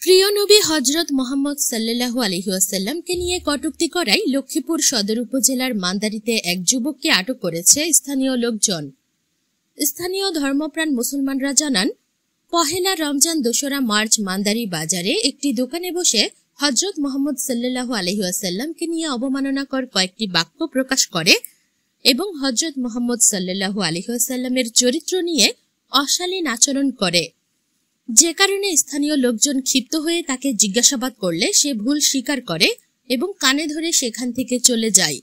প্রিয় নবী হযরত মুহাম্মদ সাল্লাল্লাহু আলাইহি ওয়াসাল্লামকে নিয়ে কটূক্তি করায় লক্ষ্মীপুর সদর উপজেলার মান্দারিতে এক যুবককে আটক করেছে স্থানীয় লোকজন। স্থানীয় ধর্মপ্রাণ মুসলমানরা জানান, পহেলা রমজান ২রা মার্চ মান্দারি বাজারে একটি দোকানে বসে হযরত মুহাম্মদ সাল্লাল্লাহু আলাইহি ওয়াসাল্লামকে নিয়ে অবমাননাকর কয়েকটি বাক্য প্রকাশ করে এবং হযরত মুহাম্মদ সাল্লাল্লাহু আলাইহি ওয়াসাল্লামের চরিত্র নিয়ে অশালীন আচরণ করে, যে কারণে স্থানীয় লোকজন ক্ষিপ্ত হয়ে তাকে জিজ্ঞাসাবাদ করলে সে ভুল স্বীকার করে এবং কানে ধরে সেখান থেকে চলে যায়।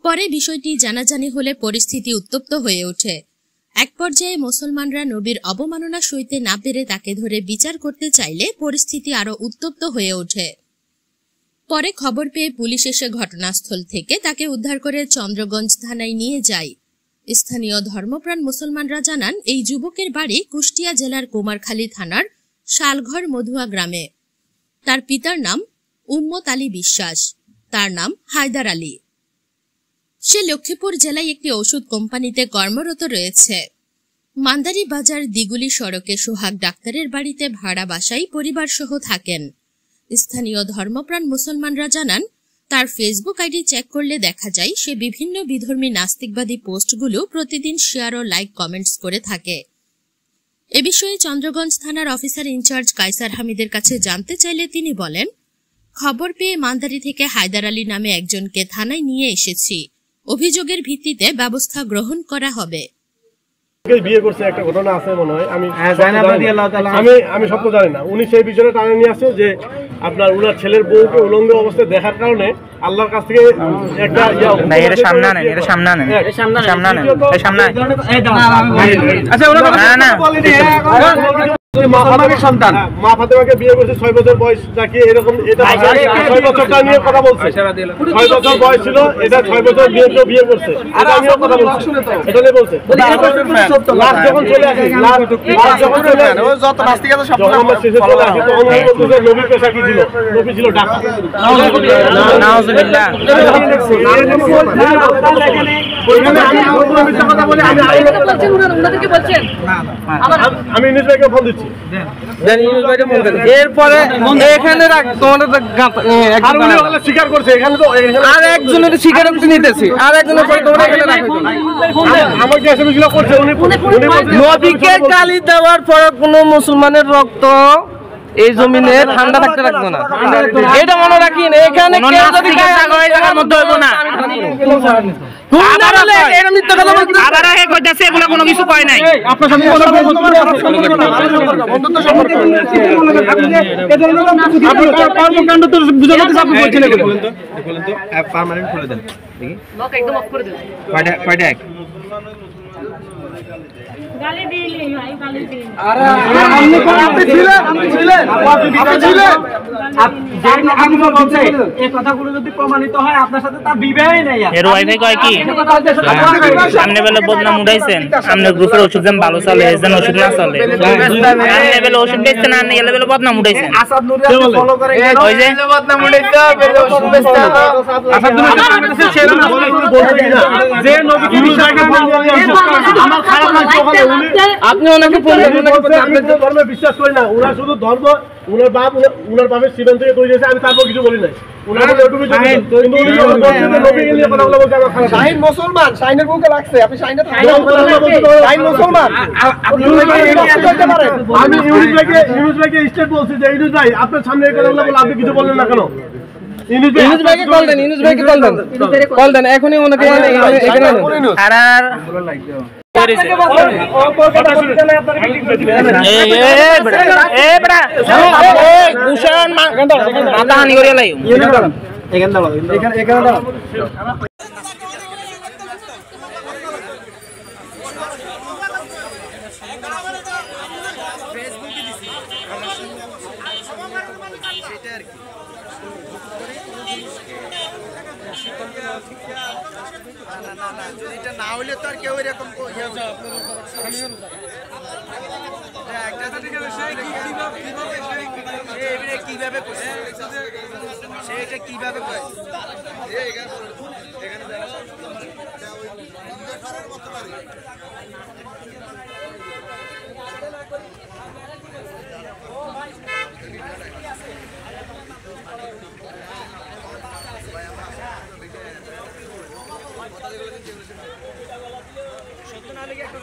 পরে বিষয়টি জানাজানি হলে পরিস্থিতি উত্তপ্ত হয়ে ওঠে। এক পর্যায়ে মুসলমানরা নবীর অবমাননা সইতে না পেরে তাকে ধরে বিচার করতে চাইলে পরিস্থিতি আরো উত্তপ্ত হয়ে ওঠে। পরে খবর পেয়ে পুলিশ এসে ঘটনাস্থল থেকে তাকে উদ্ধার করে চন্দ্রগঞ্জ থানায় নিয়ে যায়। স্থানীয় ধর্মপ্রাণ মুসলমানরা জানান, এই যুবকের বাড়ি কুষ্টিয়া জেলার কুমারখালী থানার শালঘর মধুয়া গ্রামে। তার পিতার নাম উম্মত আলী বিশ্বাস, তার নাম হায়দার আলী। সে লক্ষ্মীপুর জেলায় একটি ওষুধ কোম্পানিতে কর্মরত রয়েছে। মান্দারি বাজার দিগুলি সড়কে সোহাগ ডাক্তারের বাড়িতে ভাড়া বাসায় পরিবার সহ থাকেন। স্থানীয় ধর্মপ্রাণ মুসলমানরা জানান, তার ফেসবুক আইডি চেক করলে দেখা যায় সে বিভিন্ন বিধর্মী নাস্তিকবাদী পোস্টগুলো প্রতিদিন শেয়ার ও লাইক কমেন্টস করে থাকে। এ বিষয়ে চন্দ্রগঞ্জ থানার অফিসার ইনচার্জ কায়সার হামিদের কাছে জানতে চাইলে তিনি বলেন, খবর পেয়ে মান্দারি থেকে হায়দার আলী নামে একজনকে থানায় নিয়ে এসেছি। অভিযোগের ভিত্তিতে ব্যবস্থা গ্রহণ করা হবে। বিয়ে করছে একটা ঘটনা আছে মনে হয়, আমি সব তো জানি না। উনি সেই বিষয়টা টানে নিয়ে আসছে যে আপনার উনার ছেলের বউকে উলঙ্গ অবস্থায় দেখার কারণে আল্লাহর কাছ থেকে একটা সন্তান মা ফাতেমাকে বিয়ে করছে 6 বছর বয়স নাকি এরকম, এটা 6 বছরটা নিয়ে কথা বলছে। 6 বছর বয়স ছিল, এটা 6 বছর বিয়ে করছে, এটা নিয়ে কথা বলছে, এটা নিয়ে বলছে। লাস্ট যখন চলে আসে, যখন যত নাস্তিক আছে সব আমরা শেষে চলে আসে, তখন বলতে নবী পেশা কি ছিল? নবী ছিল ডাক্তার। নাউজুবিল্লাহ। আমি ইউনুস ভাইকে ফোন দিচ্ছি। এরপরে এখানে স্বীকার করছে, এখানে তো আর একজনের স্বীকারোক্তি নিতেছি, আর একজনের আমাকে এসএমএস করছে। নবীকে গালি দেওয়ার পরে কোন মুসলমানের রক্ত এই জমিনে ঠান্ডা থাকতে রাখবো না, এটা মনে রাখিন। এখানে কোনো কিছু পায় নাই। প্রমাণিত হয় আপনার সাথে তার বিবাহই নাই। সামনে বেলা বদনাম উঠাইছেন, সামনে গ্রুপের ওষুধ যেন ভালো চলে, যেন ওষুধ না চলে, ওষুধ বেচতে না গেলে বেলা বদনাম উঠাইছেন। আপনি ওনাকে বিশ্বাস করি না, ওনার শুধু ধর্ম, উনার বাপের সিমেন্ট থেকে তৈরি হয়েছে, আমি তারপর কিছু বলি নাই। মুসলমান শাহিনের বুকে লাগছে, আপনি মুসলমান। আমি ইউনুস ভাইকে স্টেট বলছি যে ইউনুস ভাই আপনার সামনে আপনি কিছু বললেন না কেন? ইউনুস ভাইকে কল দেন, ইউনুস ভাইকে কল দেন এখনই ওনাকে না হলে তো আর কেউ এরকম কিভাবে এটা কিভাবে কয় সত্য না লেগে একটা